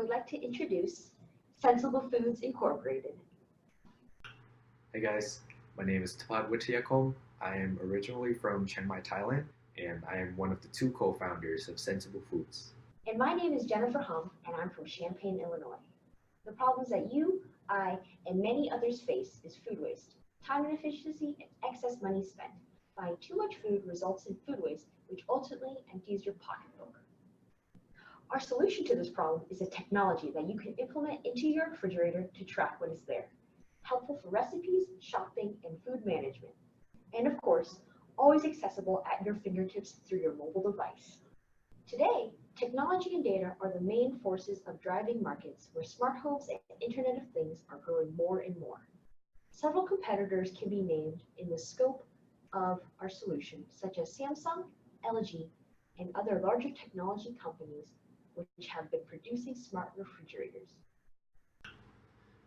would like to introduce Sensible Foods Incorporated. Hey guys, my name is Tapat Wittiakol. I am originally from Chiang Mai, Thailand, and I am one of the two co-founders of Sensible Foods. And my name is Jennifer Hum, and I'm from Champaign, Illinois. The problems that you, I, and many others face is food waste, time inefficiency, and excess money spent. Buying too much food results in food waste, which ultimately empties your pocketbook. Our solution to this problem is a technology that you can implement into your refrigerator to track what is there. Helpful for recipes, shopping, and food management. And of course, always accessible at your fingertips through your mobile device. Today, technology and data are the main forces of driving markets where smart homes and Internet of Things are growing more and more. Several competitors can be named in the scope of our solution, such as Samsung, LG, and other larger technology companies which have been producing smart refrigerators.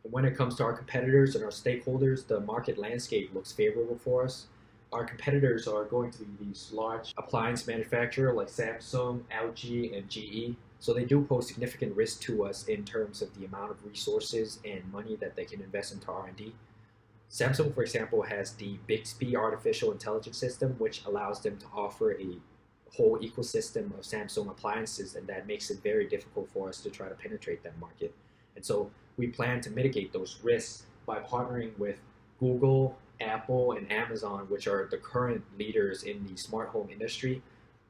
When it comes to our competitors and our stakeholders, the market landscape looks favorable for us. Our competitors are going to be these large appliance manufacturers like Samsung, LG, and GE. So they do pose significant risk to us in terms of the amount of resources and money that they can invest into R&D. Samsung, for example, has the Bixby artificial intelligence system, which allows them to offer a whole ecosystem of Samsung appliances, and that makes it very difficult for us to try to penetrate that market. And so we plan to mitigate those risks by partnering with Google, Apple, and Amazon, which are the current leaders in the smart home industry.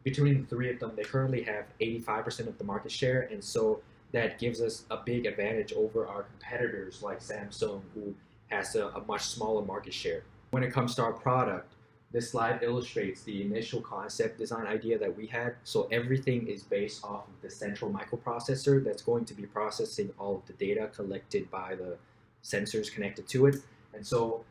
Between the three of them, they currently have 85% of the market share, and so that gives us a big advantage over our competitors like Samsung, who has a much smaller market share. When it comes to our product, this slide illustrates the initial concept design idea that we had. So everything is based off of the central microprocessor that's going to be processing all of the data collected by the sensors connected to it. And so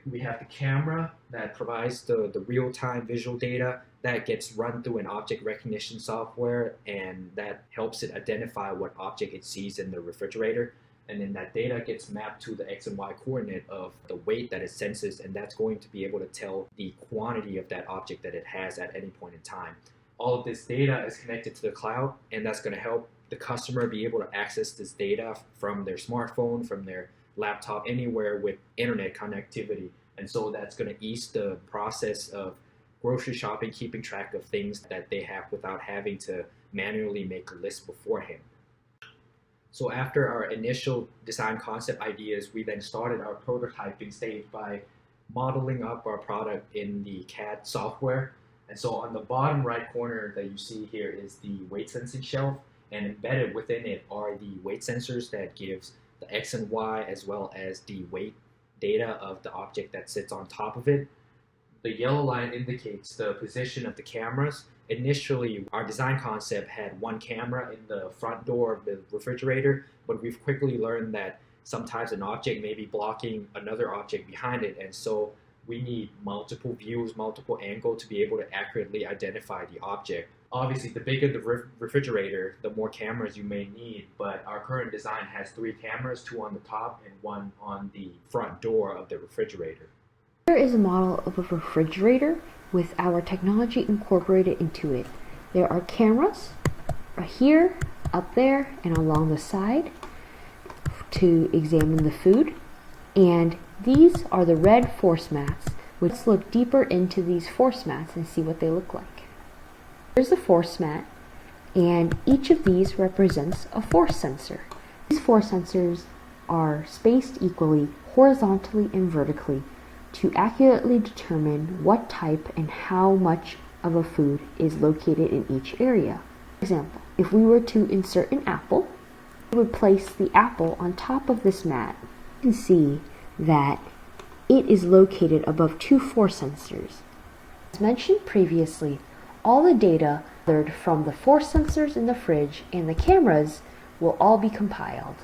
we have the camera that provides the real-time visual data that gets run through an object recognition software, and that helps it identify what object it sees in the refrigerator. And then that data gets mapped to the X and Y coordinate of the weight that it senses, and that's going to be able to tell the quantity of that object that it has at any point in time. All of this data is connected to the cloud, and that's going to help the customer be able to access this data from their smartphone, from their laptop, anywhere with internet connectivity. And so that's going to ease the process of grocery shopping, keeping track of things that they have without having to manually make a list beforehand. So after our initial design concept ideas, we then started our prototyping stage by modeling up our product in the CAD software. And so on the bottom right corner that you see here is the weight sensing shelf, and embedded within it are the weight sensors that gives the X and Y as well as the weight data of the object that sits on top of it. The yellow line indicates the position of the cameras. Initially, our design concept had one camera in the front door of the refrigerator, but we've quickly learned that sometimes an object may be blocking another object behind it, and so we need multiple views, multiple angles to be able to accurately identify the object. Obviously, the bigger the refrigerator, the more cameras you may need, but our current design has 3 cameras, 2 on the top and 1 on the front door of the refrigerator. Here is a model of a refrigerator with our technology incorporated into it. There are cameras right here, up there, and along the side to examine the food. And these are the red force mats. Let's look deeper into these force mats and see what they look like. Here's the force mat, and each of these represents a force sensor. These force sensors are spaced equally, horizontally and vertically, to accurately determine what type and how much of a food is located in each area. For example, if we were to insert an apple, we would place the apple on top of this mat. You can see that it is located above 2 force sensors. As mentioned previously, all the data gathered from the force sensors in the fridge and the cameras will all be compiled.